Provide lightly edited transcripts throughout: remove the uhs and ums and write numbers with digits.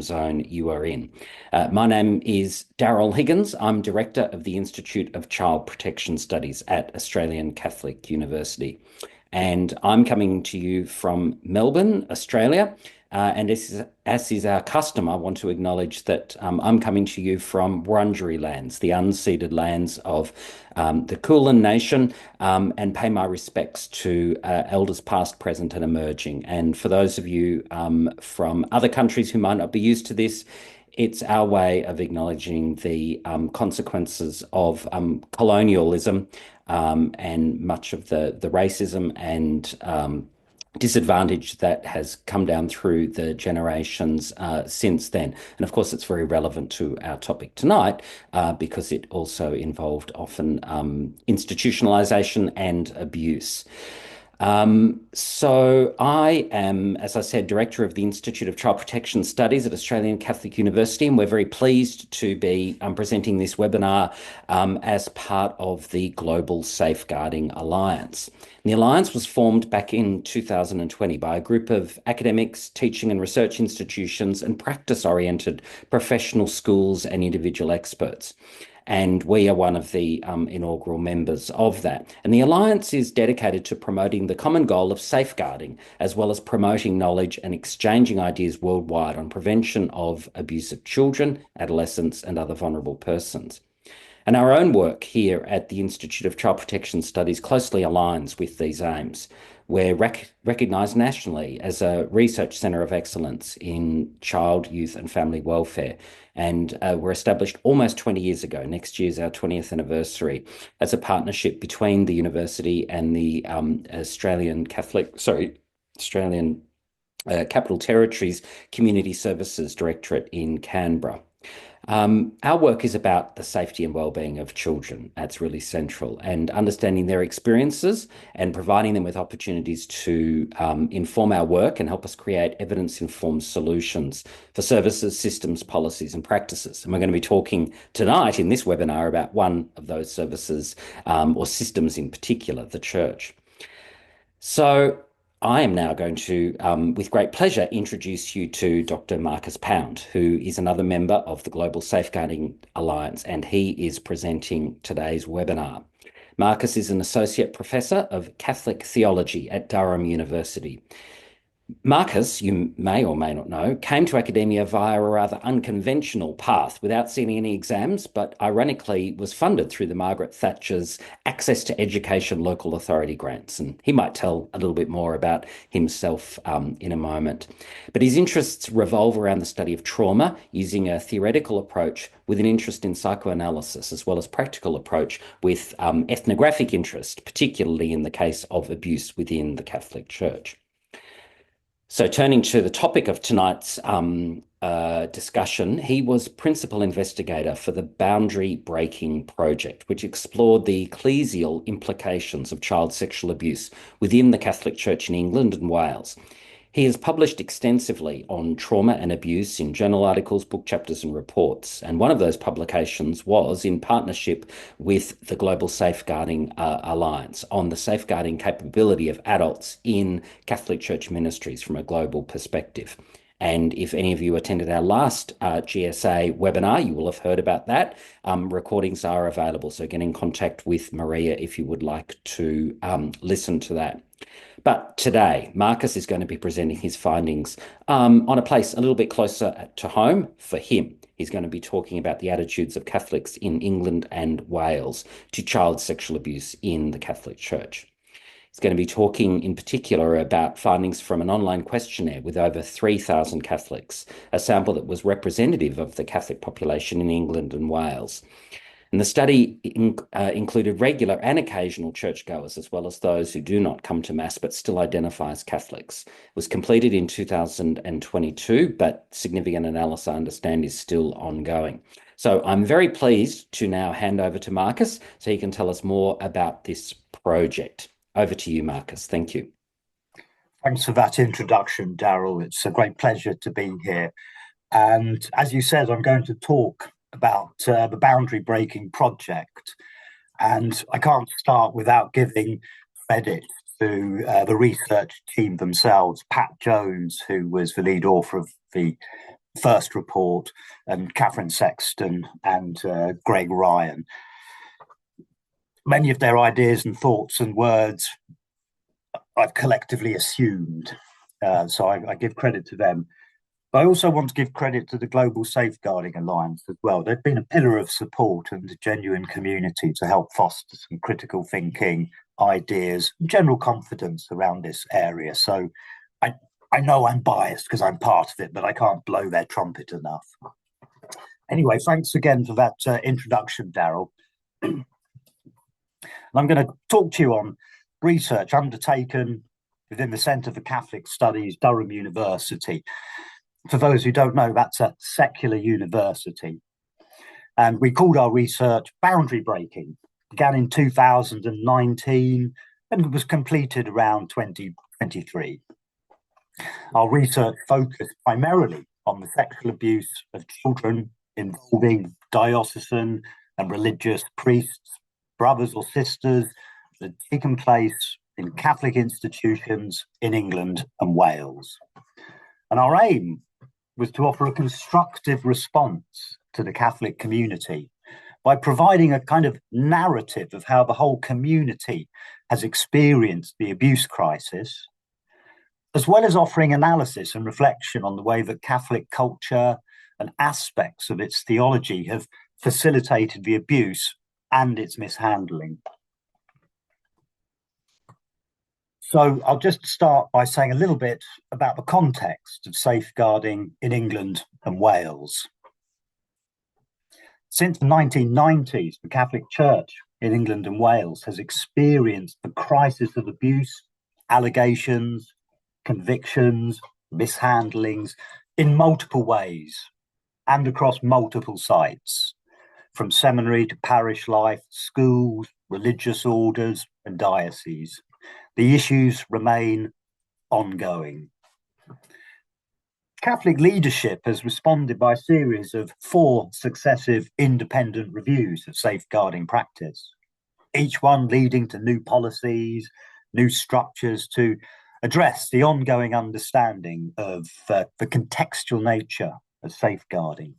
zone you are in. My name is Darryl Higgins. I'm Director of the Institute of Child Protection Studies at Australian Catholic University. And I'm coming to you from Melbourne, Australia. And as is our custom, I want to acknowledge that I'm coming to you from Wurundjeri lands, the unceded lands of the Kulin Nation, and pay my respects to elders past, present, and emerging. And for those of you from other countries who might not be used to this, it's our way of acknowledging the consequences of colonialism and much of the racism and disadvantage that has come down through the generations since then. And of course, it's very relevant to our topic tonight because it also involved often institutionalization and abuse. So I am, as I said, Director of the Institute of Child Protection Studies at Australian Catholic University, and we're very pleased to be presenting this webinar as part of the Global Safeguarding Alliance. And the Alliance was formed back in 2020 by a group of academics, teaching and research institutions, and practice-oriented professional schools and individual experts. And we are one of the inaugural members of that. And the Alliance is dedicated to promoting the common goal of safeguarding, as well as promoting knowledge and exchanging ideas worldwide on prevention of abuse of children, adolescents, and other vulnerable persons. And our own work here at the Institute of Child Protection Studies closely aligns with these aims. We're recognised nationally as a research centre of excellence in child, youth and family welfare. And were established almost 20 years ago. Next year's our 20th anniversary as a partnership between the university and the Australian Capital Territories Community Services Directorate in Canberra. Our work is about the safety and well-being of children. That's really central, and understanding their experiences and providing them with opportunities to inform our work and help us create evidence-informed solutions for services, systems, policies, and practices. And we're going to be talking tonight in this webinar about one of those services or systems in particular, the church. So I am now going to, with great pleasure, introduce you to Dr. Marcus Pound, who is another member of the Global Safeguarding Alliance, and he is presenting today's webinar. Marcus is an Associate Professor of Catholic Theology at Durham University. Marcus, you may or may not know, came to academia via a rather unconventional path without seeing any exams, but ironically was funded through the Margaret Thatcher's Access to Education Local Authority grants. And he might tell a little bit more about himself in a moment. But his interests revolve around the study of trauma using a theoretical approach with an interest in psychoanalysis, as well as practical approach with ethnographic interest, particularly in the case of abuse within the Catholic Church. So turning to the topic of tonight's discussion, he was Principal Investigator for the Boundary Breaking Project, which explored the ecclesial implications of child sexual abuse within the Catholic Church in England and Wales. He has published extensively on trauma and abuse in journal articles, book chapters and reports. And one of those publications was in partnership with the Global Safeguarding Alliance on the safeguarding capability of adults in Catholic Church ministries from a global perspective. And if any of you attended our last GSA webinar, you will have heard about that. Recordings are available, so get in contact with Maria if you would like to listen to that. But today, Marcus is going to be presenting his findings on a place a little bit closer to home for him. He's going to be talking about the attitudes of Catholics in England and Wales to child sexual abuse in the Catholic Church. He's going to be talking in particular about findings from an online questionnaire with over 3,000 Catholics, a sample that was representative of the Catholic population in England and Wales. And the study included regular and occasional churchgoers, as well as those who do not come to Mass but still identify as Catholics. It was completed in 2022, but significant analysis, I understand, is still ongoing. So I'm very pleased to now hand over to Marcus so he can tell us more about this project. Over to you, Marcus. Thank you. Thanks for that introduction, Darryl. It's a great pleasure to be here. And as you said, I'm going to talk about the Boundary Breaking Project. And I can't start without giving credit to the research team themselves, Pat Jones, who was the lead author of the first report, and Catherine Sexton and Greg Ryan. Many of their ideas and thoughts and words I've collectively assumed, so I give credit to them. But I also want to give credit to the Global Safeguarding Alliance as well. They've been a pillar of support and a genuine community to help foster some critical thinking, ideas, and general confidence around this area. So I know I'm biased because I'm part of it, but I can't blow their trumpet enough. Anyway, thanks again for that introduction, Daryl. I'm going to talk to you on research undertaken within the Centre for Catholic Studies, Durham University. For those who don't know, that's a secular university. And we called our research Boundary Breaking. It began in 2019 and it was completed around 2023. Our research focused primarily on the sexual abuse of children involving diocesan and religious priests, brothers or sisters that had taken place in Catholic institutions in England and Wales. And our aim was to offer a constructive response to the Catholic community by providing a kind of narrative of how the whole community has experienced the abuse crisis, as well as offering analysis and reflection on the way that Catholic culture and aspects of its theology have facilitated the abuse and its mishandling. So I'll just start by saying a little bit about the context of safeguarding in England and Wales. Since the 1990s, the Catholic Church in England and Wales has experienced the crisis of abuse, allegations, convictions, mishandlings in multiple ways and across multiple sites, from seminary to parish life, schools, religious orders, and dioceses. The issues remain ongoing. Catholic leadership has responded by a series of 4 successive independent reviews of safeguarding practice, each one leading to new policies, new structures to address the ongoing understanding of the contextual nature of safeguarding.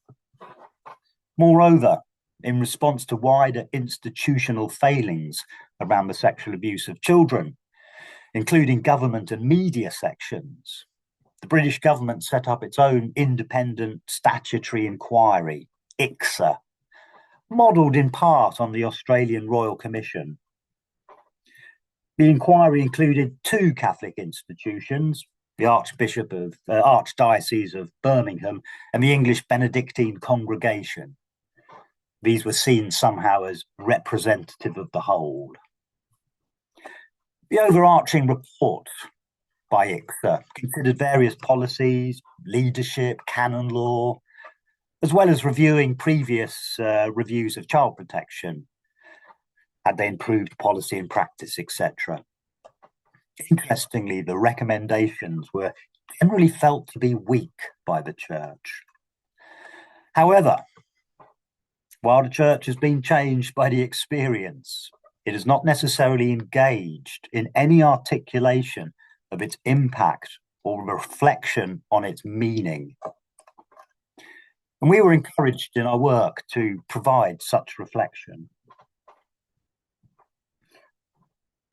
Moreover, in response to wider institutional failings around the sexual abuse of children, including government and media sections, the British government set up its own independent statutory inquiry, ICSA, modelled in part on the Australian Royal Commission. The inquiry included 2 Catholic institutions, the Archdiocese of Birmingham and the English Benedictine Congregation. These were seen somehow as representative of the whole. The overarching report by ICSA considered various policies, leadership, canon law, as well as reviewing previous reviews of child protection. Had they improved policy and practice, etc. Interestingly, the recommendations were generally felt to be weak by the Church. However, while the Church has been changed by the experience, it is not necessarily engaged in any articulation of its impact or reflection on its meaning. And we were encouraged in our work to provide such reflection.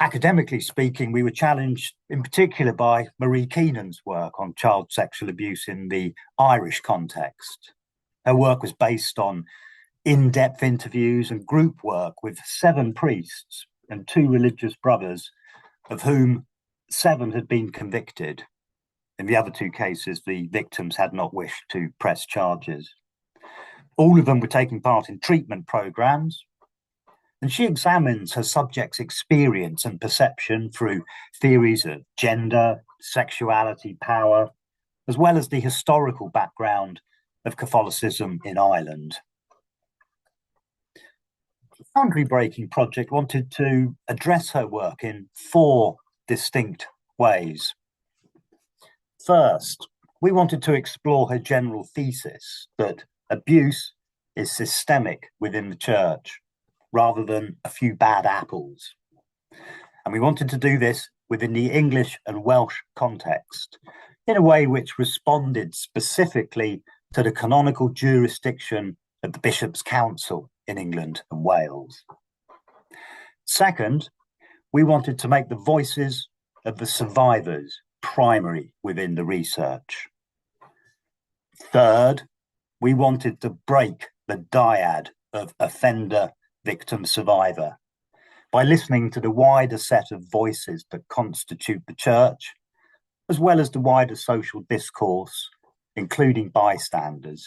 Academically speaking, we were challenged in particular by Marie Keenan's work on child sexual abuse in the Irish context. Her work was based on in-depth interviews and group work with 7 priests and 2 religious brothers, of whom 7 had been convicted. In the other 2 cases, the victims had not wished to press charges. All of them were taking part in treatment programs, and she examines her subjects' experience and perception through theories of gender, sexuality, power, as well as the historical background of Catholicism in Ireland. The Boundary Breaking Project wanted to address her work in 4 distinct ways. First, we wanted to explore her general thesis that abuse is systemic within the Church, rather than a few bad apples. And we wanted to do this within the English and Welsh context, in a way which responded specifically to the canonical jurisdiction of the Bishops' Council in England and Wales. Second, we wanted to make the voices of the survivors primary within the research. Third, we wanted to break the dyad of offender, victim, survivor by listening to the wider set of voices that constitute the church, as well as the wider social discourse, including bystanders.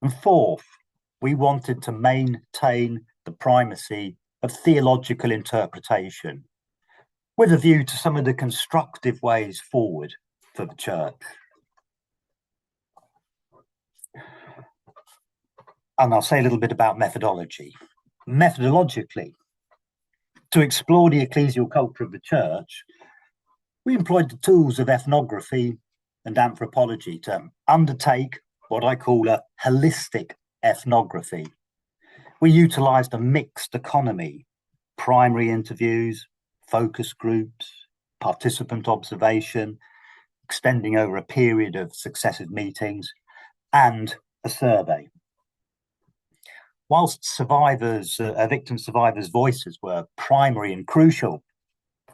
And fourth, we wanted to maintain the primacy of theological interpretation with a view to some of the constructive ways forward for the church. And I'll say a little bit about methodology. Methodologically, to explore the ecclesial culture of the church, we employed the tools of ethnography and anthropology to undertake what I call a holistic ethnography. We utilised a mixed economy, primary interviews, focus groups, participant observation, extending over a period of successive meetings, and a survey. Whilst victim survivors' voices were primary and crucial,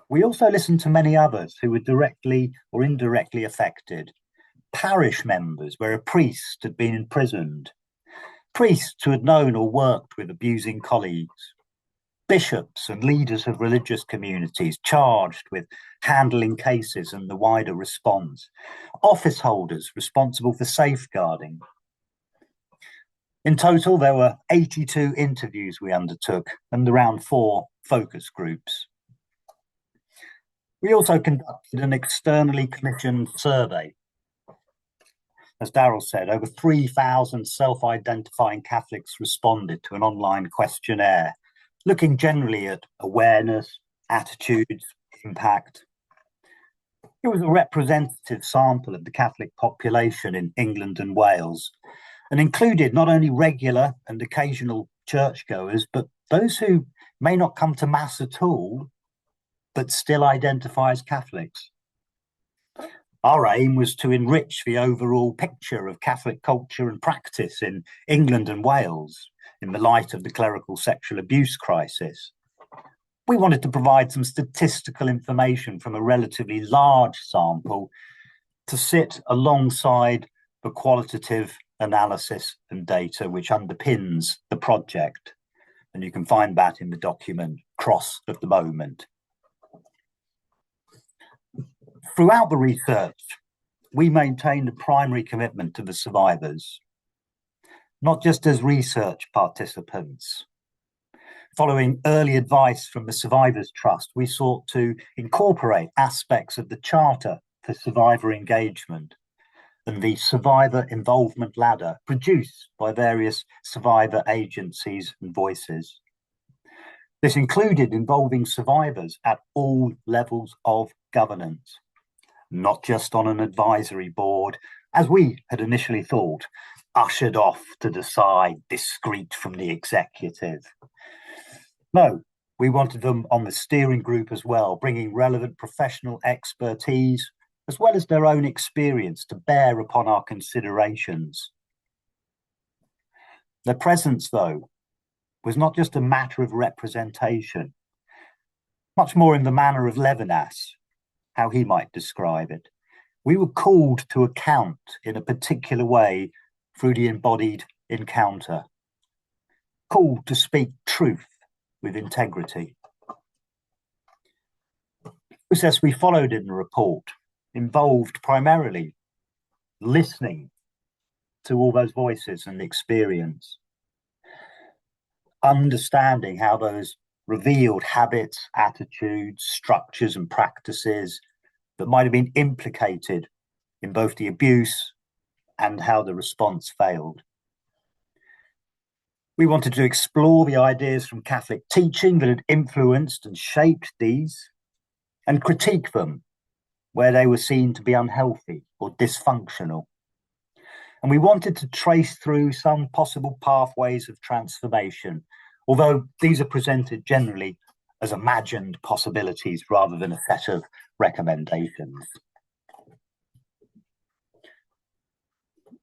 we also listened to many others who were directly or indirectly affected. Parish members where a priest had been imprisoned, priests who had known or worked with abusing colleagues, bishops and leaders of religious communities charged with handling cases and the wider response, office holders responsible for safeguarding. In total, there were 82 interviews we undertook and around 4 focus groups. We also conducted an externally commissioned survey. As Darryl said, over 3,000 self-identifying Catholics responded to an online questionnaire, looking generally at awareness, attitudes, impact. It was a representative sample of the Catholic population in England and Wales, and included not only regular and occasional churchgoers, but those who may not come to Mass at all, but still identify as Catholics. Our aim was to enrich the overall picture of Catholic culture and practice in England and Wales in the light of the clerical sexual abuse crisis. We wanted to provide some statistical information from a relatively large sample to sit alongside the qualitative analysis and data which underpins the project. And you can find that in the document Cross of the Moment. Throughout the research, we maintained a primary commitment to the survivors, not just as research participants. Following early advice from the Survivors Trust, we sought to incorporate aspects of the Charter for Survivor Engagement and the Survivor Involvement Ladder produced by various survivor agencies and voices. This included involving survivors at all levels of governance, not just on an advisory board, as we had initially thought, ushered off to the side, discreet from the executive. No, we wanted them on the steering group as well, bringing relevant professional expertise, as well as their own experience to bear upon our considerations. Their presence, though, was not just a matter of representation, much more in the manner of Levinas, how he might describe it. We were called to account in a particular way through the embodied encounter, called to speak truth with integrity. The process we followed in the report involved primarily listening to all those voices and experience, understanding how those revealed habits, attitudes, structures, and practices that might have been implicated in both the abuse and how the response failed. We wanted to explore the ideas from Catholic teaching that had influenced and shaped these and critique them where they were seen to be unhealthy or dysfunctional. And we wanted to trace through some possible pathways of transformation, although these are presented generally as imagined possibilities rather than a set of recommendations.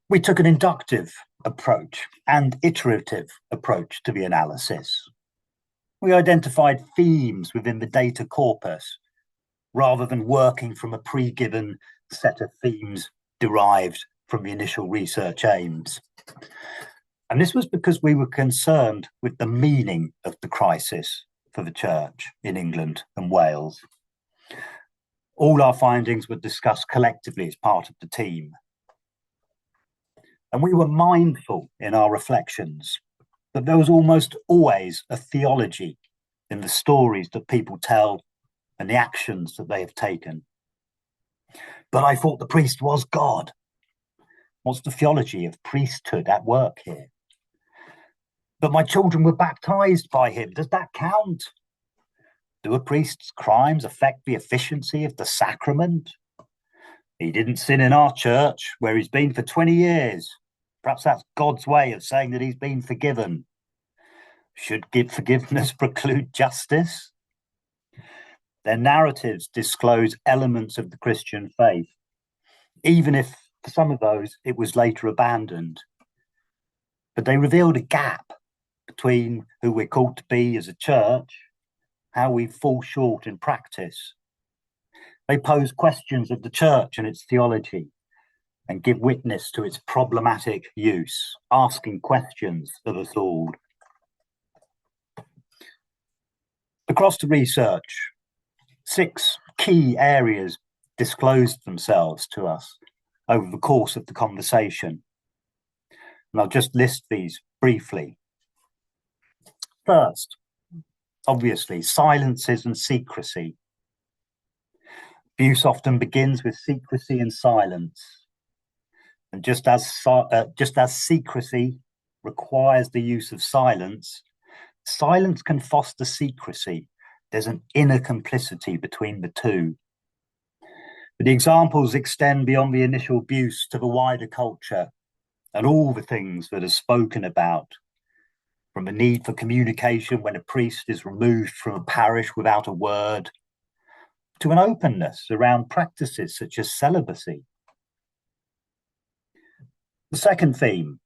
We took an inductive approach and iterative approach to the analysis. We identified themes within the data corpus rather than working from a pre-given set of themes derived from the initial research aims. And this was because we were concerned with the meaning of the crisis for the church in England and Wales. All our findings were discussed collectively as part of the team. And we were mindful in our reflections that there was almost always a theology in the stories that people tell and the actions that they have taken. But I thought the priest was God. What's the theology of priesthood at work here? But my children were baptized by him. Does that count? Do a priest's crimes affect the efficiency of the sacrament? He didn't sin in our church, where he's been for 20 years. Perhaps that's God's way of saying that he's been forgiven. Should forgiveness preclude justice? Their narratives disclose elements of the Christian faith, even if for some of those it was later abandoned. But they revealed a gap between who we're called to be as a church, how we fall short in practice. They pose questions of the church and its theology and give witness to its problematic use, asking questions of us all. Across the research, 6 key areas disclosed themselves to us over the course of the conversation. And I'll just list these briefly. First, obviously, silences and secrecy. Abuse often begins with secrecy and silence. And just as secrecy requires the use of silence, silence can foster secrecy. There's an inner complicity between the two. But the examples extend beyond the initial abuse to the wider culture and all the things that are spoken about, from the need for communication when a priest is removed from a parish without a word, to an openness around practices such as celibacy. The second theme,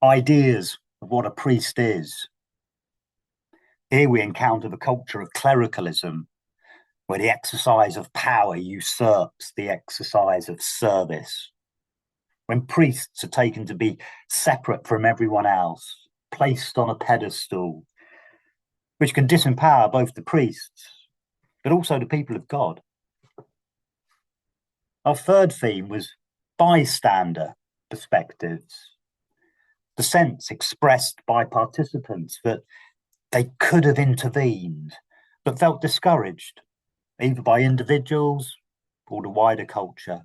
ideas of what a priest is. Here we encounter the culture of clericalism, where the exercise of power usurps the exercise of service. When priests are taken to be separate from everyone else, placed on a pedestal, which can disempower both the priests, but also the people of God. Our third theme was bystander perspectives, the sense expressed by participants that they could have intervened, but felt discouraged, either by individuals or the wider culture.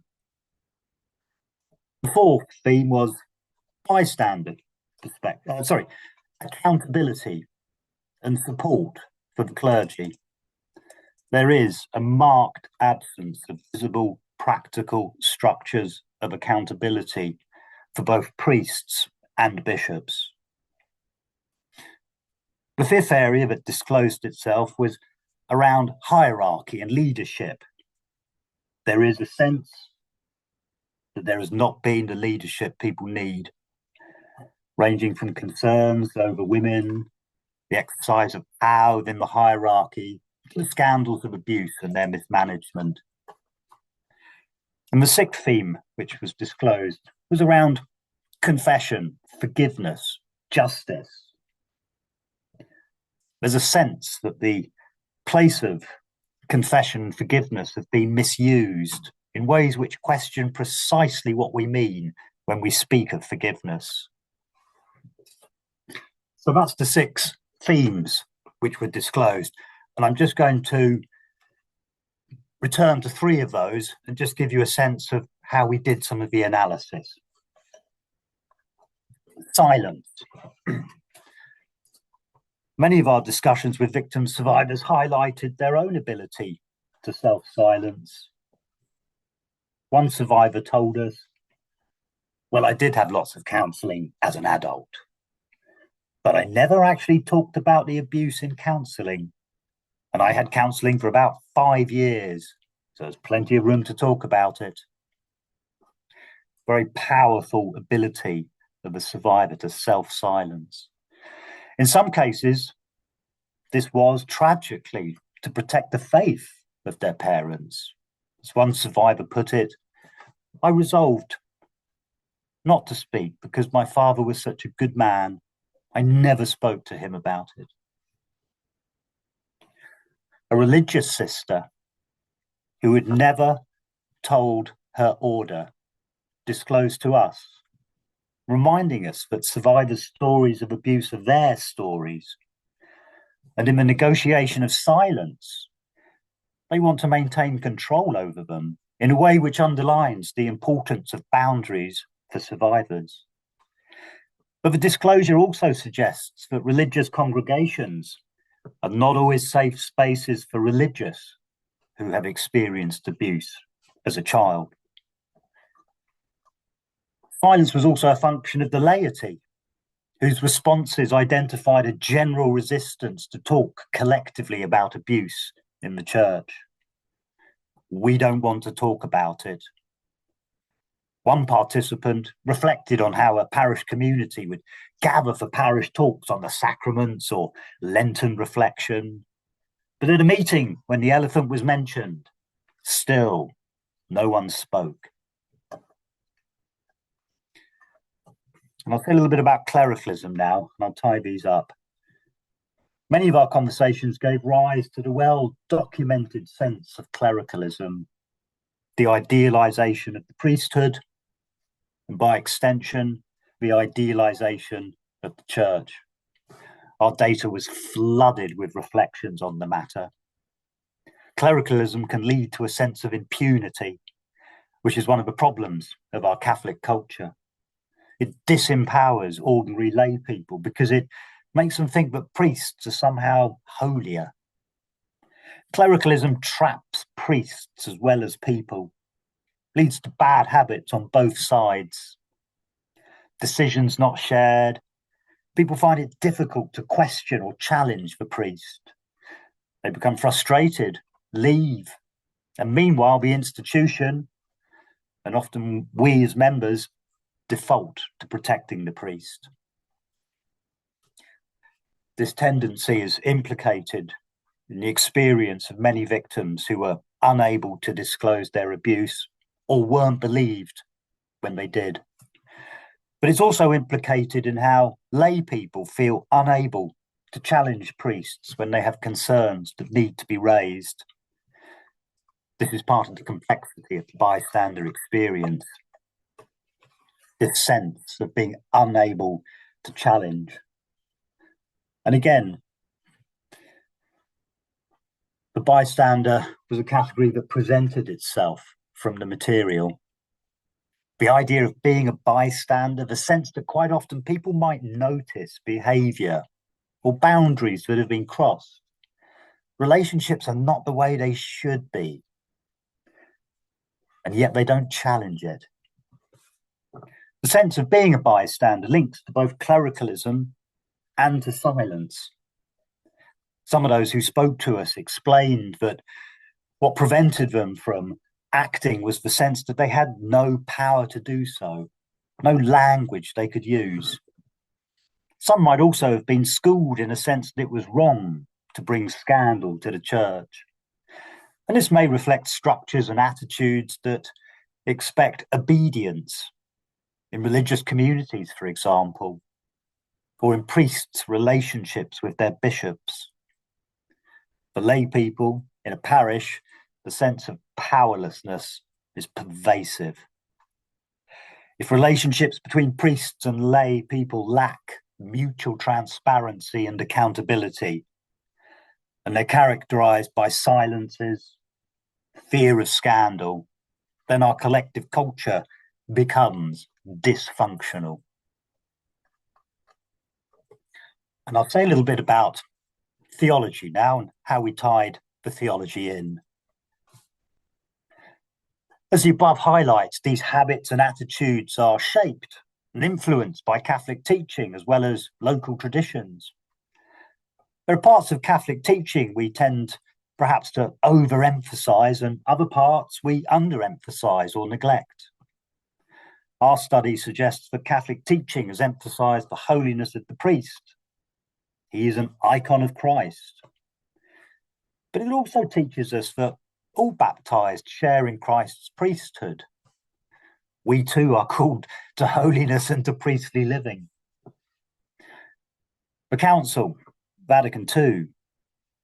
The fourth theme was bystander accountability and support for the clergy. There is a marked absence of visible, practical structures of accountability for both priests and bishops. The fifth area that disclosed itself was around hierarchy and leadership. There is a sense that there has not been the leadership people need, ranging from concerns over women, the exercise of power within the hierarchy, to the scandals of abuse and their mismanagement. And the sixth theme, which was disclosed, was around confession, forgiveness, justice. There's a sense that the place of confession and forgiveness have been misused in ways which question precisely what we mean when we speak of forgiveness. So that's the 6 themes which were disclosed. And I'm just going to return to 3 of those and just give you a sense of how we did some of the analysis. Silence. Many of our discussions with victim survivors highlighted their own ability to self-silence. One survivor told us, "Well, I did have lots of counselling as an adult, but I never actually talked about the abuse in counselling. And I had counselling for about 5 years, so there's plenty of room to talk about it." very powerful ability of the survivor to self-silence. In some cases, this was tragically to protect the faith of their parents. As one survivor put it, I resolved not to speak because my father was such a good man. I never spoke to him about it. A religious sister who had never told her order disclosed to us, reminding us that survivors' stories of abuse are their stories. And in the negotiation of silence, they want to maintain control over them in a way which underlines the importance of boundaries for survivors. But the disclosure also suggests that religious congregations are not always safe spaces for religious who have experienced abuse as a child. Silence was also a function of the laity, whose responses identified a general resistance to talk collectively about abuse in the church. We don't want to talk about it. One participant reflected on how a parish community would gather for parish talks on the sacraments or Lenten reflection. But at a meeting, when the elephant was mentioned, still no one spoke. And I'll say a little bit about clericalism now, and I'll tie these up. Many of our conversations gave rise to the well-documented sense of clericalism, the idealization of the priesthood, and by extension, the idealization of the church. Our data was flooded with reflections on the matter. Clericalism can lead to a sense of impunity, which is one of the problems of our Catholic culture. It disempowers ordinary lay people because it makes them think that priests are somehow holier. Clericalism traps priests as well as people, leads to bad habits on both sides. Decisions not shared. People find it difficult to question or challenge the priest. They become frustrated, leave, and meanwhile the institution, and often we as members, default to protecting the priest. This tendency is implicated in the experience of many victims who were unable to disclose their abuse or weren't believed when they did. But it's also implicated in how lay people feel unable to challenge priests when they have concerns that need to be raised. This is part of the complexity of the bystander experience. This sense of being unable to challenge. And again, the bystander was a category that presented itself from the material. The idea of being a bystander, the sense that quite often people might notice behaviour or boundaries that have been crossed. Relationships are not the way they should be, and yet they don't challenge it. The sense of being a bystander links to both clericalism and to silence. Some of those who spoke to us explained that what prevented them from acting was the sense that they had no power to do so, no language they could use. Some might also have been schooled in a sense that it was wrong to bring scandal to the church. And this may reflect structures and attitudes that expect obedience in religious communities, for example, or in priests' relationships with their bishops. For lay people in a parish, the sense of powerlessness is pervasive. If relationships between priests and lay people lack mutual transparency and accountability, and they're characterized by silences, fear of scandal, then our collective culture becomes dysfunctional. And I'll say a little bit about theology now and how we tied the theology in. As the above highlights, these habits and attitudes are shaped and influenced by Catholic teaching as well as local traditions. There are parts of Catholic teaching we tend perhaps to overemphasize and other parts we underemphasize or neglect. Our study suggests that Catholic teaching has emphasized the holiness of the priest. He is an icon of Christ. But it also teaches us that all baptized share in Christ's priesthood. We too are called to holiness and to priestly living. The Council, Vatican II,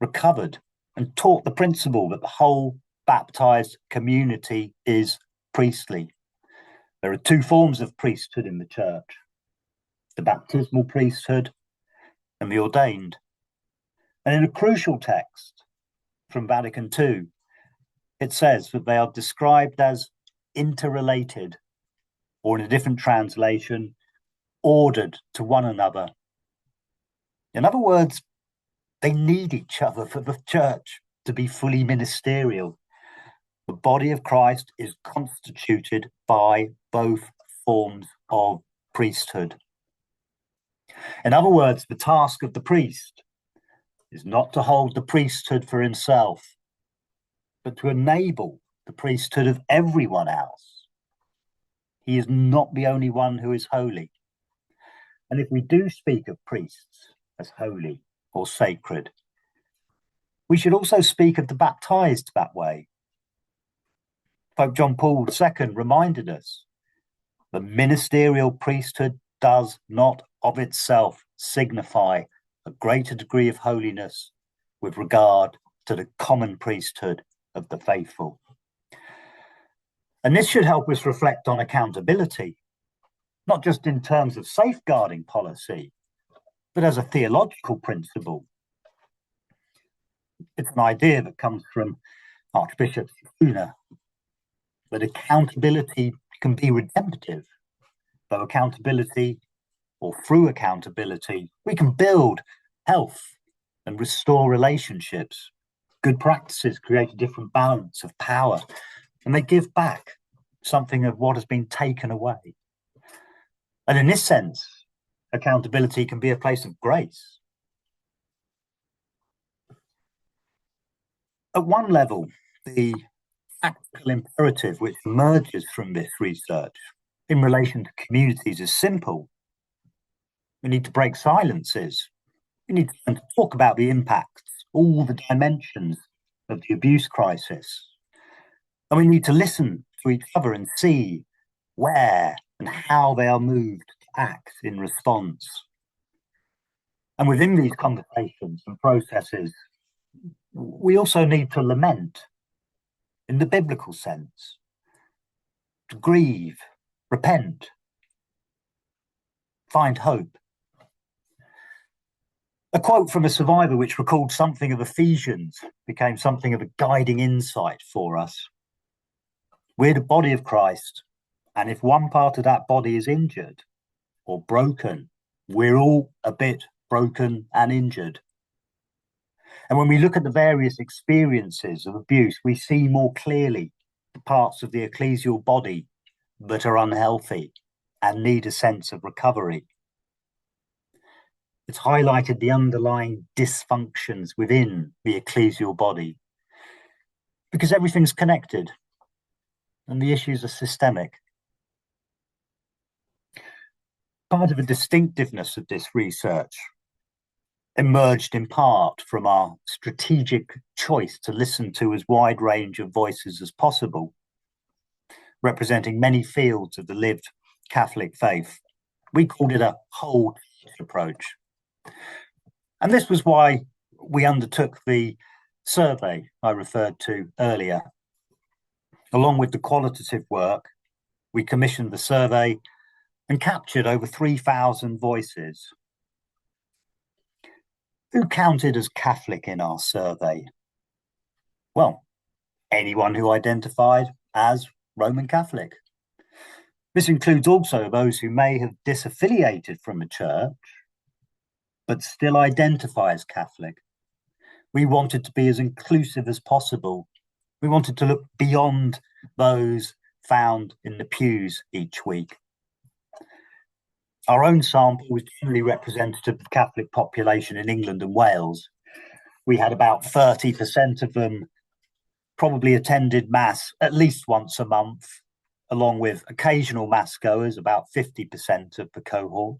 recovered and taught the principle that the whole baptized community is priestly. There are two forms of priesthood in the church: the baptismal priesthood and the ordained. And in a crucial text from Vatican II, it says that they are described as interrelated, or in a different translation, ordered to one another. In other words, they need each other for the church to be fully ministerial. The body of Christ is constituted by both forms of priesthood. In other words, the task of the priest is not to hold the priesthood for himself, but to enable the priesthood of everyone else. He is not the only one who is holy. And if we do speak of priests as holy or sacred, we should also speak of the baptized that way. Pope John Paul II reminded us the ministerial priesthood does not of itself signify a greater degree of holiness with regard to the common priesthood of the faithful. And this should help us reflect on accountability, not just in terms of safeguarding policy, but as a theological principle. It's an idea that comes from Archbishop Spooner, that accountability can be redemptive, though accountability, or through accountability, we can build health and restore relationships. Good practices create a different balance of power, and they give back something of what has been taken away. And in this sense, accountability can be a place of grace. At one level, the practical imperative which emerges from this research in relation to communities is simple. We need to break silences. We need to talk about the impacts, all the dimensions of the abuse crisis. And we need to listen to each other and see where and how they are moved to act in response. And within these conversations and processes, we also need to lament in the biblical sense, to grieve, repent, find hope. A quote from a survivor which recalled something of Ephesians became something of a guiding insight for us. We're the body of Christ, and if one part of that body is injured or broken, we're all a bit broken and injured. And when we look at the various experiences of abuse, we see more clearly the parts of the ecclesial body that are unhealthy and need a sense of recovery. It's highlighted the underlying dysfunctions within the ecclesial body because everything's connected and the issues are systemic. Part of the distinctiveness of this research emerged in part from our strategic choice to listen to as wide range of voices as possible, representing many fields of the lived Catholic faith. We called it a whole approach. And this was why we undertook the survey I referred to earlier. Along with the qualitative work, we commissioned the survey and captured over 3,000 voices. Who counted as Catholic in our survey? Well, anyone who identified as Roman Catholic. This includes also those who may have disaffiliated from a church, but still identify as Catholic. We wanted to be as inclusive as possible. We wanted to look beyond those found in the pews each week. Our own sample was generally representative of the Catholic population in England and Wales. We had about 30% of them probably attended Mass at least once a month, along with occasional mass goers, about 50% of the cohort,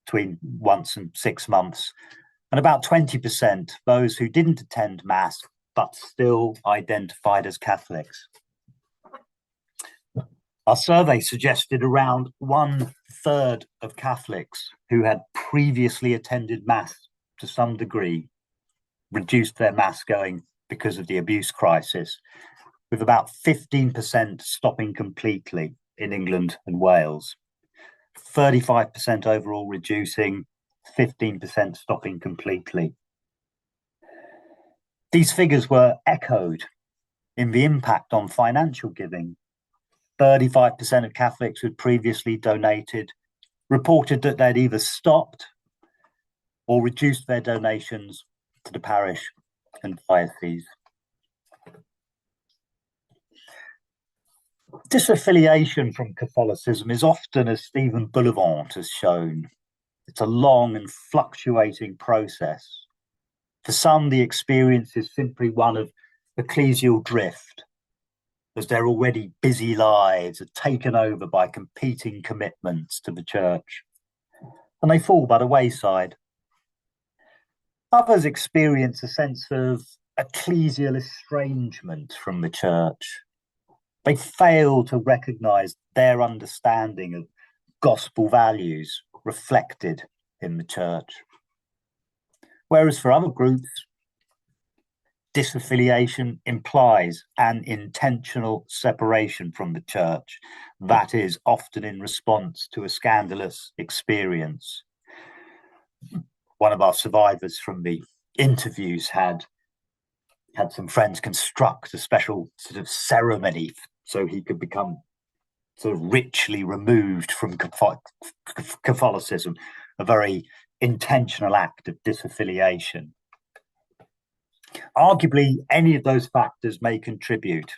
between once and 6 months, and about 20% those who didn't attend Mass but still identified as Catholics. Our survey suggested around 1/3 of Catholics who had previously attended Mass to some degree reduced their Mass going because of the abuse crisis, with about 15% stopping completely in England and Wales. 35% overall reducing, 15% stopping completely. These figures were echoed in the impact on financial giving. 35% of Catholics who had previously donated reported that they'd either stopped or reduced their donations to the parish and diocese. Disaffiliation from Catholicism is often, as Stephen Bullivant has shown, it's a long and fluctuating process. For some, the experience is simply one of ecclesial drift, as their already busy lives are taken over by competing commitments to the church, and they fall by the wayside. Others experience a sense of ecclesial estrangement from the church. They fail to recognise their understanding of gospel values reflected in the church. Whereas for other groups, disaffiliation implies an intentional separation from the church, that is often in response to a scandalous experience. One of our survivors from the interviews had some friends construct a special sort of ceremony so he could become sort of ritually removed from Catholicism, a very intentional act of disaffiliation. Arguably, any of those factors may contribute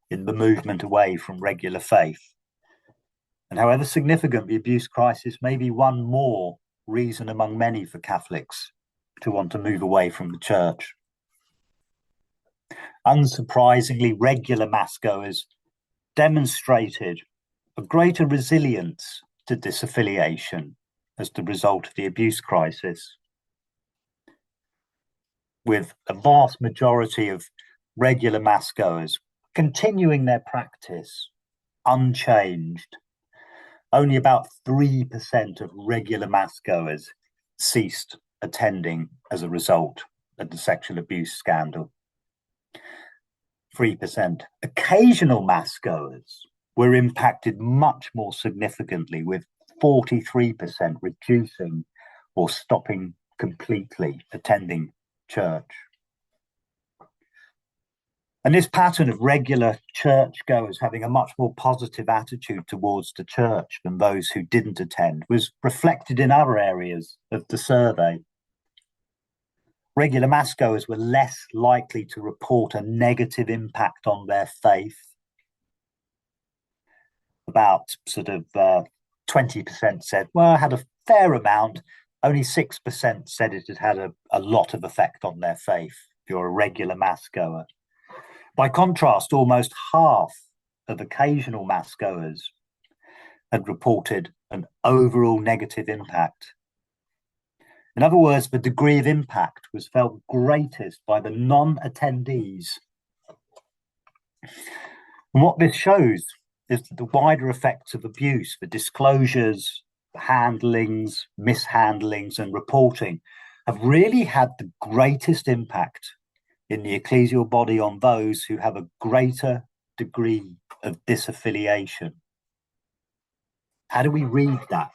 in the movement away from regular faith. And however significant the abuse crisis may be one more reason among many for Catholics to want to move away from the church. Unsurprisingly, regular mass goers demonstrated a greater resilience to disaffiliation as the result of the abuse crisis, with a vast majority of regular mass goers continuing their practice unchanged. Only about 3% of regular mass goers ceased attending as a result of the sexual abuse scandal. 3%. Occasional mass goers were impacted much more significantly, with 43% reducing or stopping completely attending church. And this pattern of regular church goers having a much more positive attitude towards the church than those who didn't attend was reflected in other areas of the survey. Regular mass goers were less likely to report a negative impact on their faith. About 20% said, well, I had a fair amount. Only 6% said it had had a lot of effect on their faith if you're a regular mass goer. By contrast, almost half of occasional mass goers had reported an overall negative impact. In other words, the degree of impact was felt greatest by the non-attendees. And what this shows is that the wider effects of abuse, the disclosures, handlings, mishandlings, and reporting have really had the greatest impact in the ecclesial body on those who have a greater degree of disaffiliation. How do we read that?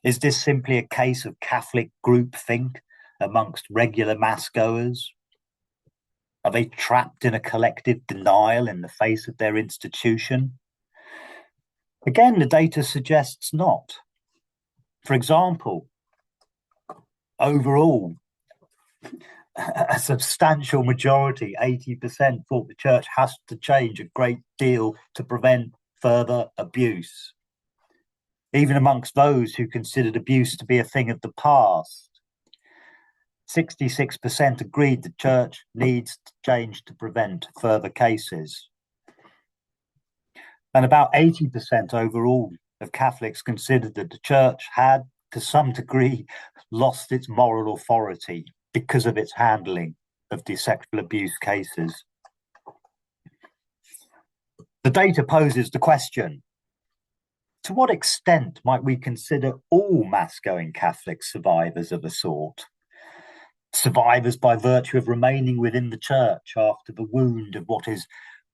Is this simply a case of Catholic groupthink amongst regular mass goers? Are they trapped in a collective denial in the face of their institution? Again, the data suggests not. For example, overall, a substantial majority, 80%, thought the church has to change a great deal to prevent further abuse. Even amongst those who considered abuse to be a thing of the past, 66% agreed the church needs to change to prevent further cases. And about 80% overall of Catholics considered that the church had, to some degree, lost its moral authority because of its handling of the sexual abuse cases. The data poses the question, to what extent might we consider all mass-going Catholic survivors of assault? Survivors by virtue of remaining within the church after the wound of what is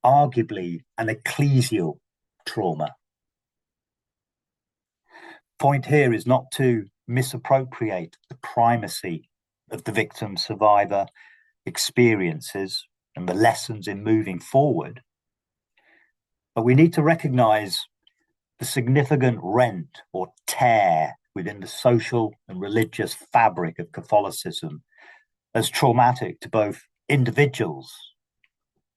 arguably an ecclesial trauma. Point here is not to misappropriate the primacy of the victim survivor experiences and the lessons in moving forward, but we need to recognize the significant rent or tear within the social and religious fabric of Catholicism as traumatic to both individuals,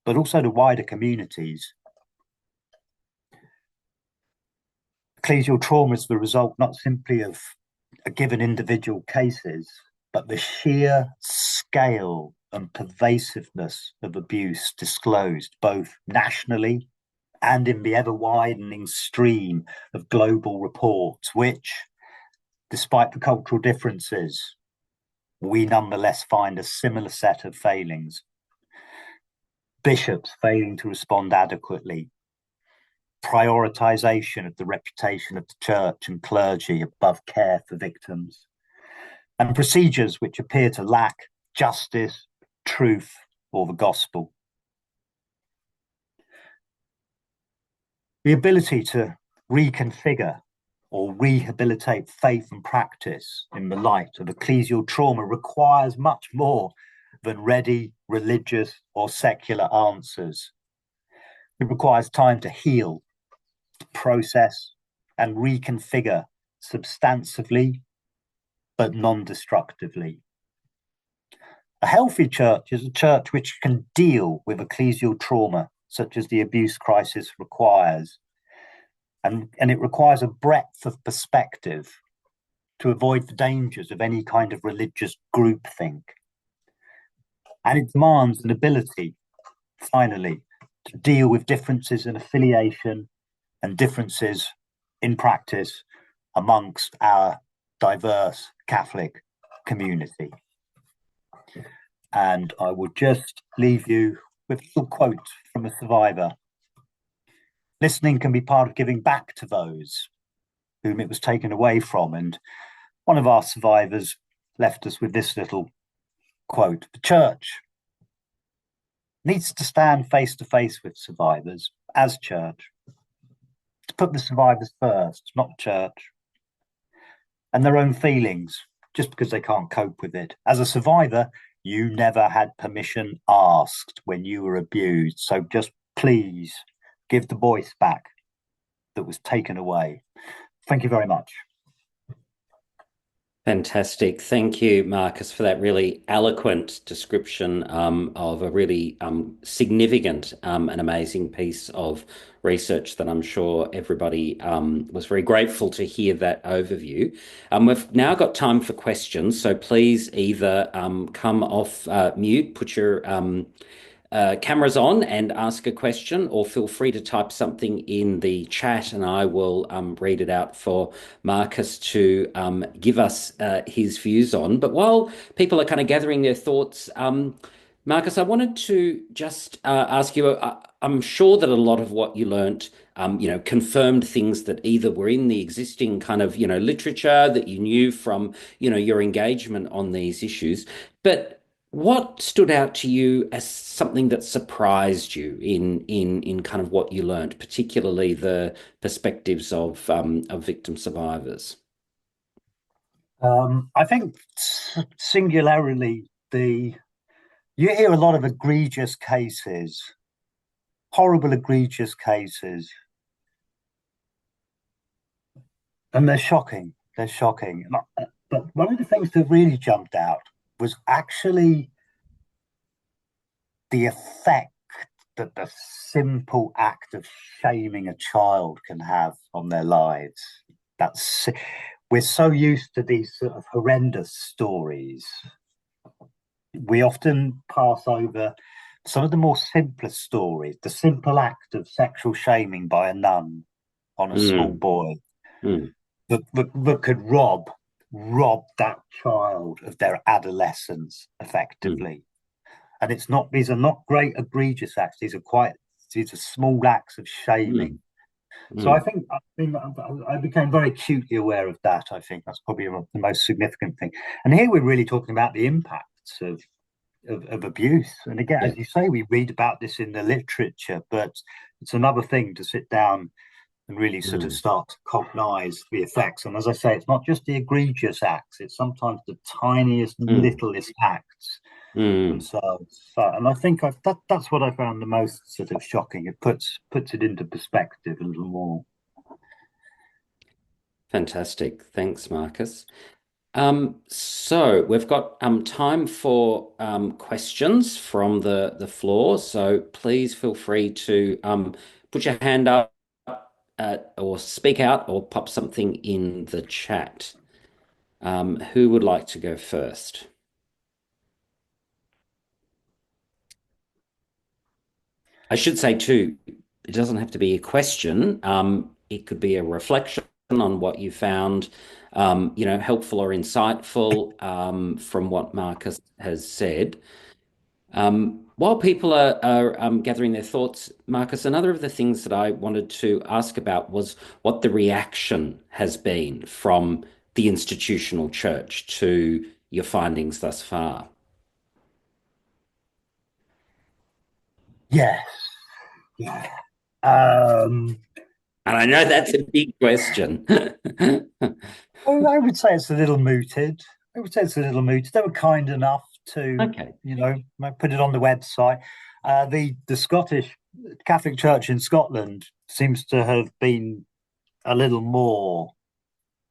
but also to wider communities. Ecclesial trauma is the result not simply of a given individual cases, but the sheer scale and pervasiveness of abuse disclosed both nationally and in the ever-widening stream of global reports, which, despite the cultural differences, we nonetheless find a similar set of failings. Bishops failing to respond adequately, prioritization of the reputation of the church and clergy above care for victims, and procedures which appear to lack justice, truth, or the gospel. The ability to reconfigure or rehabilitate faith and practice in the light of ecclesial trauma requires much more than ready religious or secular answers. It requires time to heal, to process, and reconfigure substantively, but non-destructively. A healthy church is a church which can deal with ecclesial trauma, such as the abuse crisis requires. And it requires a breadth of perspective to avoid the dangers of any kind of religious groupthink. And it demands an ability, finally, to deal with differences in affiliation and differences in practice amongst our diverse Catholic community. And I will just leave you with a little quote from a survivor. Listening can be part of giving back to those whom it was taken away from. And one of our survivors left us with this little quote. The church needs to stand face to face with survivors as church, to put the survivors first, not church, and their own feelings, just because they can't cope with it. As a survivor, you never had permission asked when you were abused. So just please give the voice back that was taken away. Thank you very much. Fantastic. Thank you, Marcus, for that really eloquent description of a really significant and amazing piece of research that I'm sure everybody was very grateful to hear that overview. We've now got time for questions, so please either come off mute, put your cameras on and ask a question, or feel free to type something in the chat and I will read it out for Marcus to give us his views on. But while people are kind of gathering their thoughts, Marcus, I wanted to just ask you, I'm sure that a lot of what you learnt, confirmed things that either were in the existing kind of, literature that you knew from, your engagement on these issues, but what stood out to you as something that surprised you in kind of what you learnt, particularly the perspectives of victim survivors? I think singularly, you hear a lot of egregious cases, horrible egregious cases, and they're shocking. They're shocking. But one of the things that really jumped out was actually the effect that the simple act of shaming a child can have on their lives. We're so used to these sort of horrendous stories. We often pass over some of the more simpler stories, the simple act of sexual shaming by a nun on a small Mm, boy mm, that could rob that child of their adolescence mm, effectively. And it's not these are not great egregious acts. These are small acts of shaming. mm, So I mm. think I became very acutely aware of that. I think that's probably the most significant thing. And here we're really talking about the impacts of abuse. And again, Yeah. as you say, we read about this in the literature, but it's another thing to sit down and really sort of Mm, start to cognize the effects. And as I say, it's not just the egregious acts; it's sometimes the tiniest, mm, littlest acts mm. themselves. And I think that's what I found the most sort of shocking. It puts it into perspective a little more. Fantastic. Thanks, Marcus. So we've got time for questions from the floor. So please feel free to put your hand up or speak out or pop something in the chat. Who would like to go first? I should say too, it doesn't have to be a question. It could be a reflection on what you found, helpful or insightful from what Marcus has said. While people are gathering their thoughts, Marcus, another of the things that I wanted to ask about was what the reaction has been from the institutional church to your findings thus far. Yes, yeah. Um, And I know that's a big question. I would say it's a little mooted. I would say it's a little mooted. They were kind enough to, Okay. put it on the website. The Scottish Catholic Church in Scotland seems to have been a little more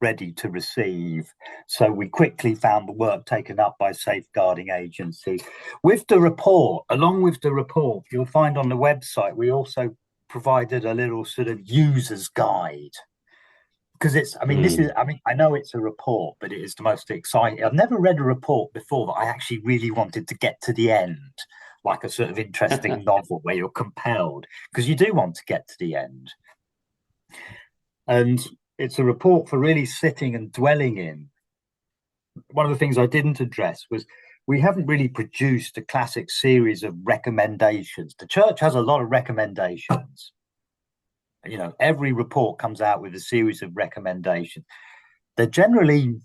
ready to receive. So we quickly found the work taken up by safeguarding agencies. With the report, along with the report, you'll find on the website, we also provided a little sort of user's guide because Mm. I know it's a report, but it is the most exciting. I've never read a report before that I actually really wanted to get to the end, like a sort of interesting novel where you're compelled, because you do want to get to the end. And it's a report for really sitting and dwelling in. One of the things I didn't address was we haven't really produced a classic series of recommendations. The church has a lot of recommendations. Every report comes out with a series of recommendations. They're generally,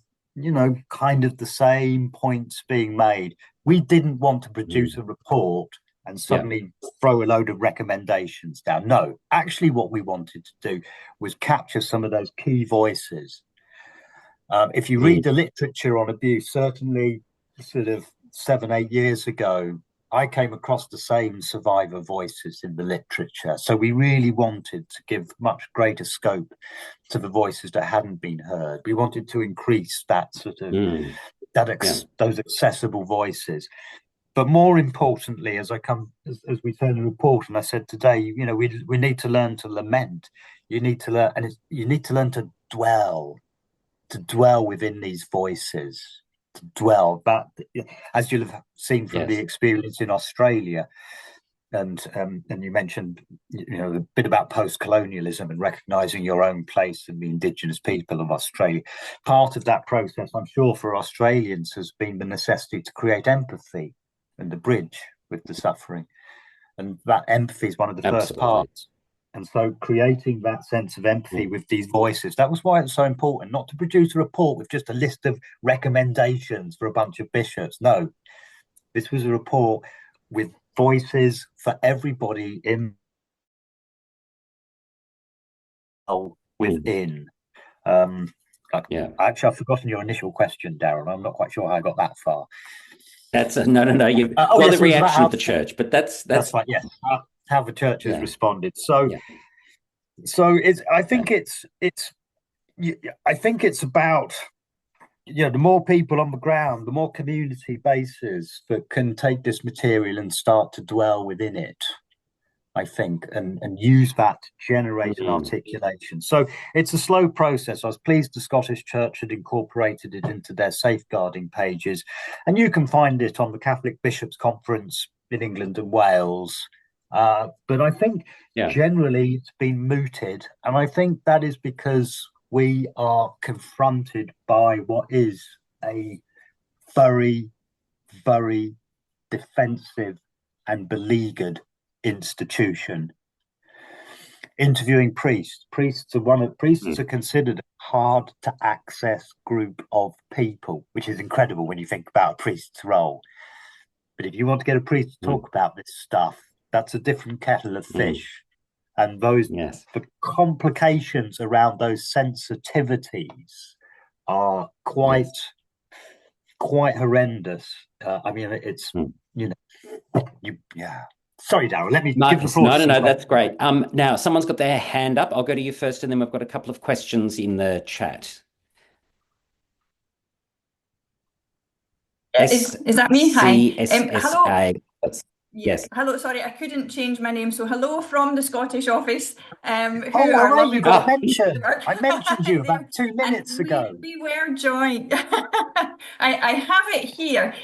kind of the same points being made. We didn't want to produce Mm. a report and Yeah. suddenly throw a load of recommendations down. No, actually, what we wanted to do was capture some of those key voices. If you Mm. read the literature on abuse, certainly sort of 7, 8 years ago, I came across the same survivor voices in the literature. So we really wanted to give much greater scope to the voices that hadn't been heard. We wanted to increase that sort of Mm. Yeah. those accessible voices. But more importantly, as we turn the report, and I said today, we need to learn to lament. You need to learn, and you need to learn to dwell within these voices, to dwell. But as you'll have seen from the Yes. experience in Australia, and you mentioned a bit about post-colonialism and recognizing your own place in the indigenous people of Australia. Part of that process, I'm sure, for Australians has been the necessity to create empathy and the bridge with the suffering, and that empathy is one of the first Absolutely. parts. And so creating that sense of empathy Mm. with these voices, that was why it's so important not to produce a report with just a list of recommendations for a bunch of bishops. No, this was a report with voices for everybody in Mm. within. Um, Yeah. Actually, I've forgotten your initial question, Darren. I'm not quite sure how I got that far. That's no, no, no. Oh, Well, the yes, it was about reaction how of the church, but that's that's that's right. Yes, how the church has yeah, responded. So, yeah, so it's. I yeah. think it's. I think it's about the more people on the ground, the more community bases that can take this material and start to dwell within it. I think, and use that to generate an Mm. articulation. So it's a slow process. I was pleased the Scottish Church had incorporated it into their safeguarding pages, and you can find it on the Catholic Bishops' Conference in England and Wales. But I think Yeah. generally it's been mooted. And I think that is because we are confronted by what is a very, very defensive and beleaguered institution. Interviewing priests. Priests Mm. are considered a hard to access group of people, which is incredible when you think about a priest's role. But if you want to get a priest to Mm. talk about this stuff, that's a different kettle of Mm. fish. And those Yes. the complications around those sensitivities are quite Yes. quite horrendous. I mean, it's Mm. you know, yeah. Sorry, Darryl. Let me give the Marcus, floor no, to no, some no, questions. that's great. Now someone's got their hand up. I'll go to you first, and then we've got a couple of questions in the chat. Is that me? Hi. Hello. SCSSA. Yeah. Yes. Hello. Sorry, I couldn't change my name. So hello from the Scottish office, Oh, who are hooray! You lovely got Ah, mentioned. I mentioned you about there. 2 minutes And ago. we were joined. I have it here.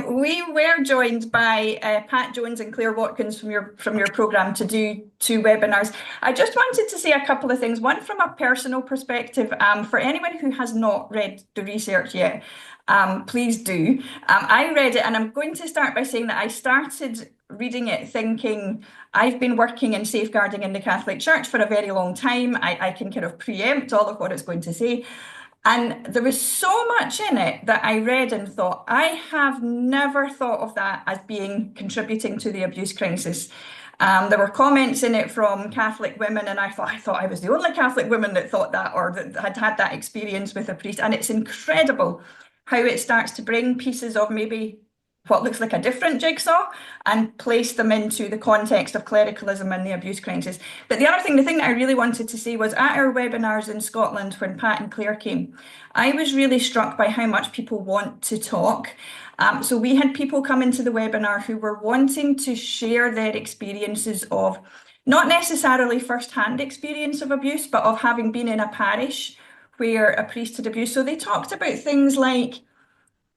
We were joined by Pat Jones and Claire Watkins from your programme to do 2 webinars. I just wanted to say a couple of things. One from a personal perspective, for anyone who has not read the research yet. Please do. I read it, and I'm going to start by saying that I started reading it thinking I've been working in safeguarding in the Catholic Church for a very long time. I can kind of preempt all of what it's going to say. And there was so much in it that I read and thought, I have never thought of that as being contributing to the abuse crisis. There were comments in it from Catholic women, and I thought I was the only Catholic woman that thought that or that had had that experience with a priest. And it's incredible how it starts to bring pieces of maybe what looks like a different jigsaw and place them into the context of clericalism and the abuse crisis. But the thing that I really wanted to say was at our webinars in Scotland when Pat and Claire came, I was really struck by how much people want to talk. So we had people come into the webinar who were wanting to share their experiences of not necessarily first-hand experience of abuse, but of having been in a parish where a priest had abused. So they talked about things like,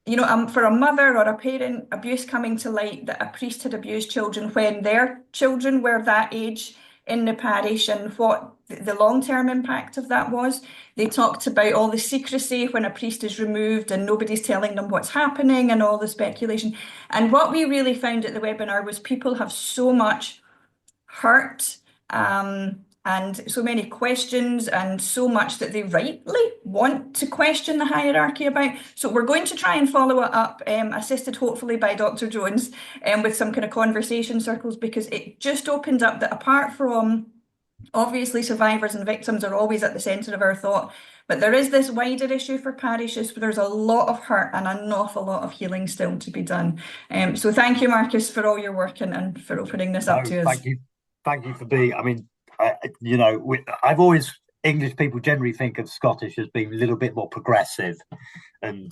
for a mother or a parent, abuse coming to light that a priest had abused children when their children were that age in the parish and what the long-term impact of that was. They talked about all the secrecy when a priest is removed and nobody's telling them what's happening and all the speculation. And what we really found at the webinar was people have so much hurt, and so many questions and so much that they rightly want to question the hierarchy about. So we're going to try and follow it up, assisted hopefully by Dr. Jones, with some kind of conversation circles, because it just opened up that apart from obviously survivors and victims are always at the centre of our thought, but there is this wider issue for parishes where there's a lot of hurt and an awful lot of healing still to be done. So thank you, Marcus, for all your work and for opening this up No, to us. thank you. Thank you for being. I mean, I've always English people generally think of Scottish as being a little bit more progressive, and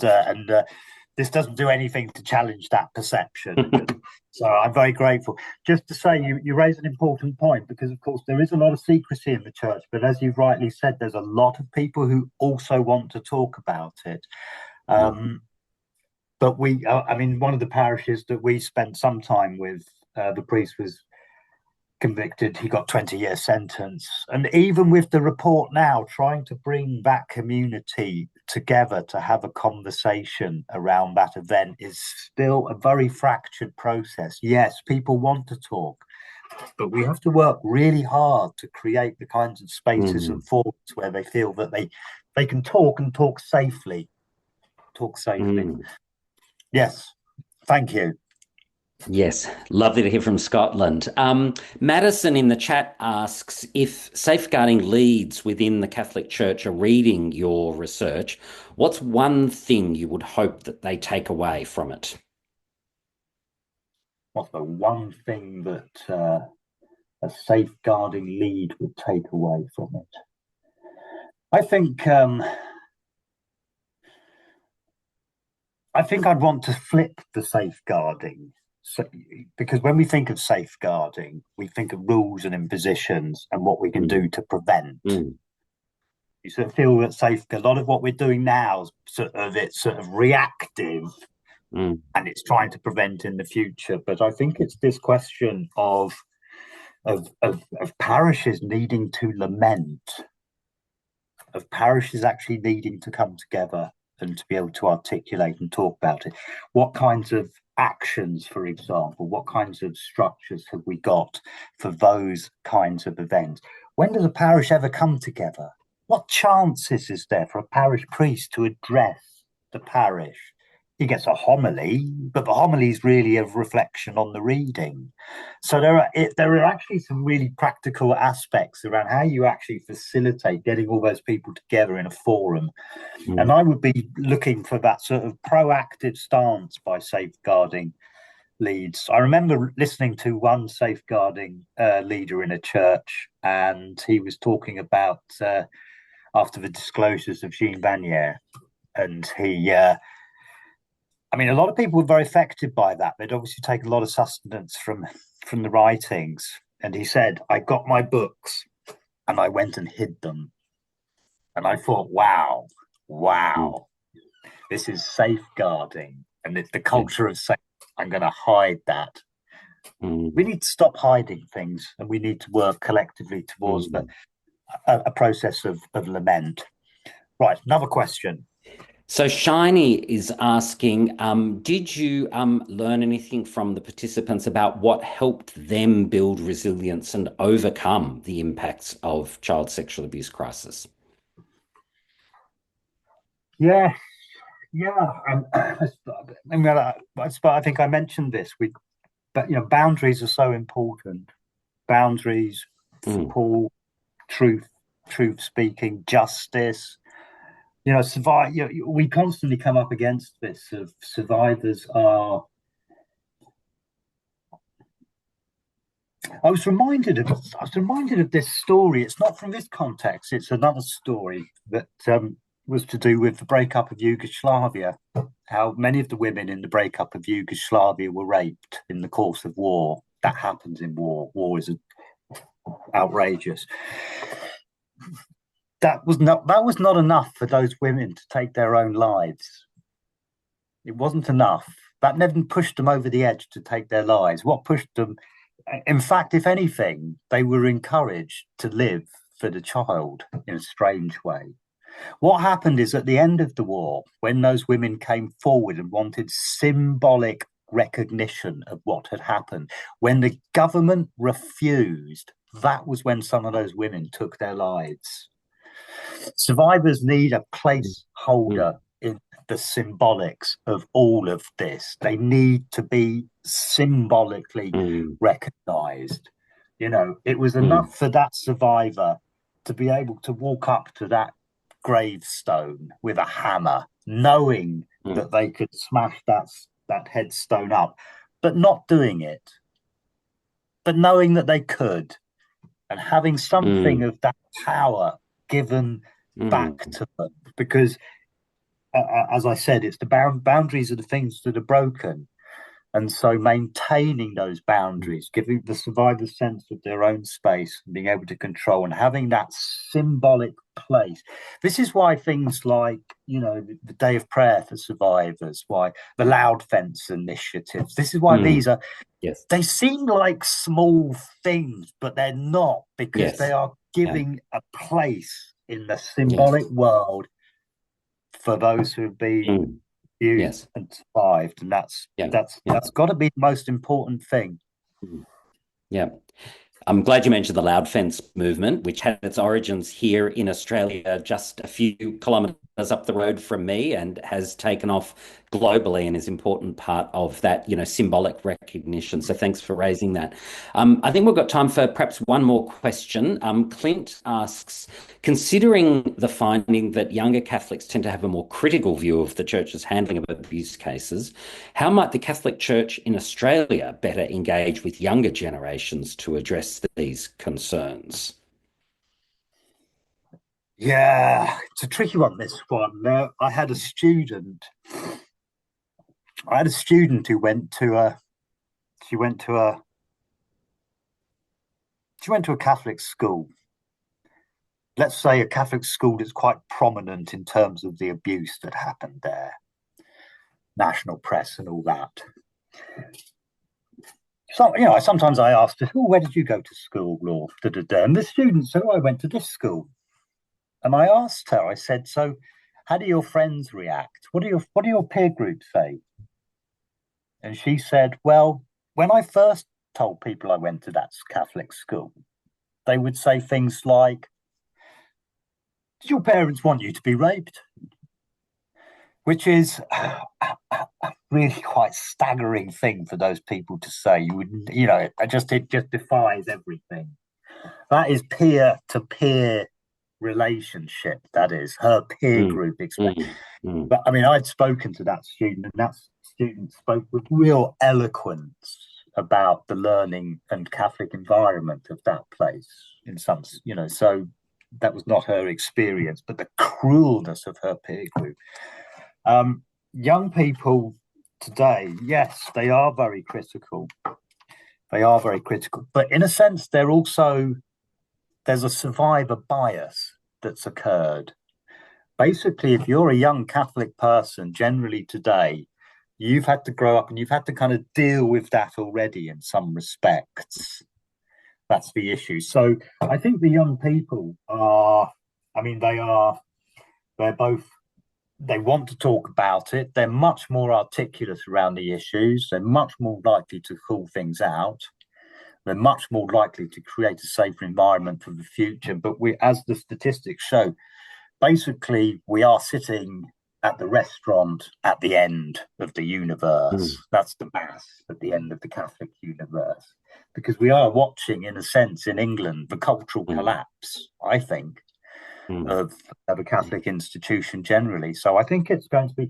this doesn't do anything to challenge that perception. So I'm very grateful. Just to say, you raise an important point because, of course, there is a lot of secrecy in the church, but as you've rightly said, there's a lot of people who also want to talk about it. But one of the parishes that we spent some time with, the priest was convicted. He got 20-year sentence, and even with the report now trying to bring that community together to have a conversation around that event is still a very fractured process. Yes, people want to talk, but we have to work really hard to create the kinds of spaces and forms where they feel that they can talk and talk safely. Yes, thank you. Yes, lovely to hear from Scotland. Madison in the chat asks if safeguarding leads within the Catholic Church are reading your research, what's one thing you would hope that they take away from it? What's the one thing that a safeguarding lead would take away from it? I think I'd want to flip the safeguarding. So, because when we think of safeguarding, we think of rules and impositions and what we can do to prevent. You sort of feel that a lot of what we're doing now is sort of reactive Mm, and it's trying to prevent in the future. But I think it's this question of parishes needing to lament, of parishes actually needing to come together and to be able to articulate and talk about it. What kinds of actions, for example, what kinds of structures have we got for those kinds of events? When does a parish ever come together? What chances is there for a parish priest to address the parish? He gets a homily, but the homily is really a reflection on the reading. So there are actually some really practical aspects around how you actually facilitate getting all those people together in a forum. And mm, I would be looking for that sort of proactive stance by safeguarding leads. I remember listening to one safeguarding leader in a church, and he was talking about after the disclosures of Jean Vanier, and a lot of people were very affected by that. They'd obviously taken a lot of sustenance from the writings. And he said, I got my books and I went and hid them. And I thought, mm, wow, this is safeguarding. And it's the yeah, culture of safe. I'm going to hide that. We mm, need to stop hiding things, and we need to work collectively towards mm. a process of lament. Right, another question. So Shiny is asking, did you learn anything from the participants about what helped them build resilience and overcome the impacts of child sexual abuse crisis? Yeah, yeah. I think I mentioned this. But boundaries are so important. Boundaries for Mm, Paul, truth speaking, justice. Survive. We constantly come up against this. Of survivors are. I was reminded of this story. It's not from this context. It's another story that was to do with the breakup of Yugoslavia. How many of the women in the breakup of Yugoslavia were raped in the course of war. That happens in war. War is outrageous. That was not enough for those women to take their own lives. It wasn't enough. That never pushed them over the edge to take their lives. What pushed them, in fact, if anything, they were encouraged to live for the child in a strange way. What happened is at the end of the war, when those women came forward and wanted symbolic recognition of what had happened, when the government refused, that was when some of those women took their lives. Survivors need a mm, placeholder in the symbolics of all of this. They need to be symbolically mm, recognized. It was mm, enough for that survivor to be able to walk up to that gravestone with a hammer, knowing mm, that they could smash that headstone up, but not doing it, but knowing that they could, and having something mm, of that power given back mm, to them. Because, as I said, it's the boundaries of the things that are broken. And so maintaining those mm, boundaries, giving the survivors sense of their own space, and being able to control and having that symbolic place. This is why things like, the Day of Prayer for Survivors, why the Loud Fence initiatives, this is why mm. Yes, they seem like small things, but they're not, because they yes, are yeah, giving a place in the yes, symbolic world for those who have been mm, abused yes, and survived. And that's yeah, that's yeah, that's got to be the most important thing. mm, yeah. I'm glad you mentioned the Loud Fence movement, which had its origins here in Australia, just a few kilometres up the road from me, and has taken off globally and is an important part of that, symbolic recognition. So thanks for raising that. I think we've got time for perhaps one more question. Clint asks, considering the finding that younger Catholics tend to have a more critical view of the church's handling of abuse cases, how might the Catholic Church in Australia better engage with younger generations to address these concerns? Yeah, it's a tricky one, this one. I had a student who she went to a she went to a Catholic school. Let's say a Catholic school that's quite prominent in terms of the abuse that happened there. national press and all that. So, sometimes I asked her, where did you go to school, or da-da-da? And the students said, I went to this school. And I asked her, I said, so how do your friends react? What do your peer groups say? And she said, well, when I first told people I went to that Catholic school, they would say things like, did your parents want you to be raped? Which is a really quite staggering thing for those people to say. You wouldn't, it just defies everything. That is peer-to-peer relationship. That is her peer group. But I mean, I'd spoken to that student, and that student spoke with real eloquence about the learning and Catholic environment of that place. So that was not her experience, but the cruelness of her peer group. Young people today, yes, they are very critical. They are very critical, but in a sense, there's a survivor bias that's occurred. Basically, if you're a young Catholic person, generally today, you've had to grow up and you've had to kind of deal with that already in some respects. That's the issue. So I think the young people they want to talk about it. They're much more articulate around the issues. They're much more likely to call things out. They're much more likely to create a safer environment for the future. But as the statistics show, basically we are sitting at the restaurant at the end of the universe. That's the mass at the end of the Catholic universe. Because we are watching, in a sense, in England, the cultural collapse, I think, of a Catholic institution generally. So I think it's going to be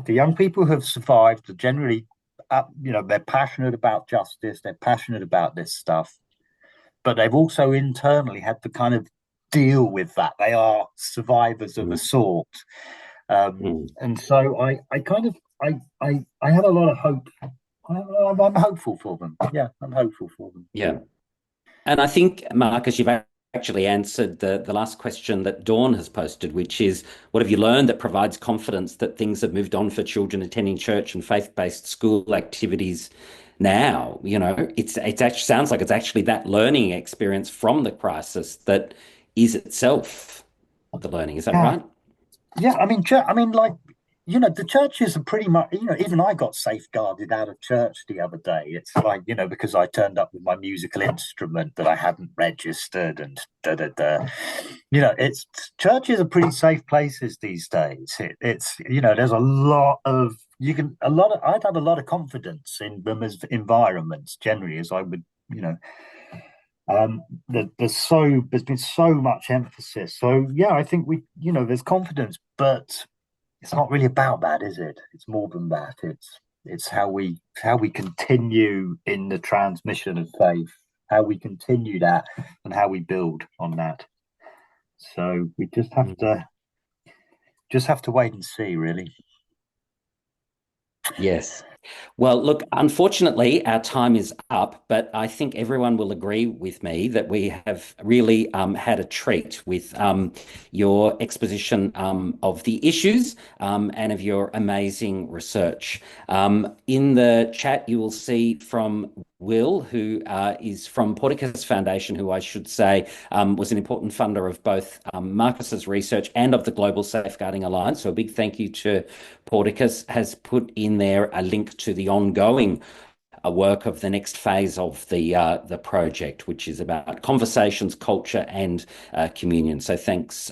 the young people who have survived are generally, they're passionate about justice, they're passionate about this stuff, but they've also internally had to kind of deal with that. They are survivors of a sort. And so I have a lot of hope. I'm hopeful for them. Yeah, I'm hopeful for them. Yeah. And I think, Marcus, you've actually answered the last question that Dawn has posted, which is, what have you learned that provides confidence that things have moved on for children attending church and faith-based school activities now? It actually sounds like it's actually that learning experience from the crisis that is itself the learning. Is that right? Yeah, the churches are pretty much, even I got safeguarded out of church the other day. It's like, because I turned up with my musical instrument that I hadn't registered and churches are pretty safe places these days. There's a lot of, I'd have a lot of confidence in them as environments generally, as I would, there's been so much emphasis. So yeah, I think there's confidence, but it's not really about that, is it? It's more than that. It's how we continue in the transmission of faith, how we continue that, and how we build on that. So we just have to wait and see, really. Yes. Well, look, unfortunately, our time is up, but I think everyone will agree with me that we have really had a treat with your exposition of the issues and of your amazing research. In the chat, you will see from Will, who is from Porticus Foundation, who I should say was an important funder of both Marcus's research and of the Global Safeguarding Alliance. So a big thank you to Porticus, has put in there a link to the ongoing work of the next phase of the project, which is about conversations, culture, and communion. So thanks,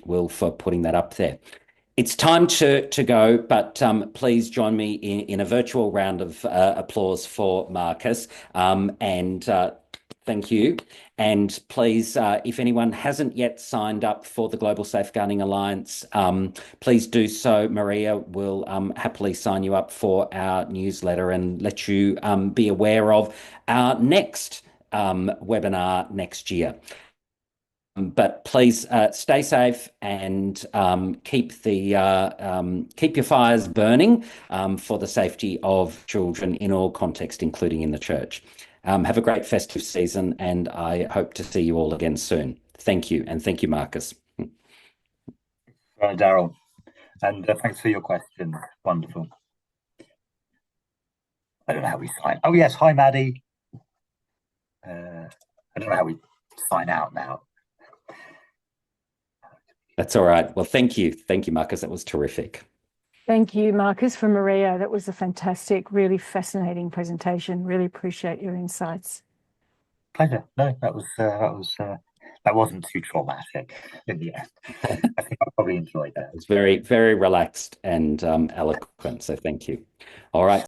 Will, for putting that up there. It's time to go, but please join me in a virtual round of applause for Marcus. And thank you. And please, if anyone hasn't yet signed up for the Global Safeguarding Alliance, please do so. Maria will happily sign you up for our newsletter and let you be aware of our next webinar next year. But please stay safe and keep your fires burning for the safety of children in all contexts, including in the church. Have a great festive season, and I hope to see you all again soon. Thank you, and thank you, Marcus. Right, Daryl. And thanks for your question. Wonderful. I don't know how we sign. Oh, yes. Hi, Maddie. I don't know how we sign out now. That's all right. Well, thank you. Thank you, Marcus. That was terrific. Thank you, Marcus. For Maria, that was a fantastic, really fascinating presentation. Really appreciate your insights. Pleasure. No, that wasn't too traumatic in the end. I think I probably enjoyed that. It was very, very relaxed and eloquent. So thank you. All right.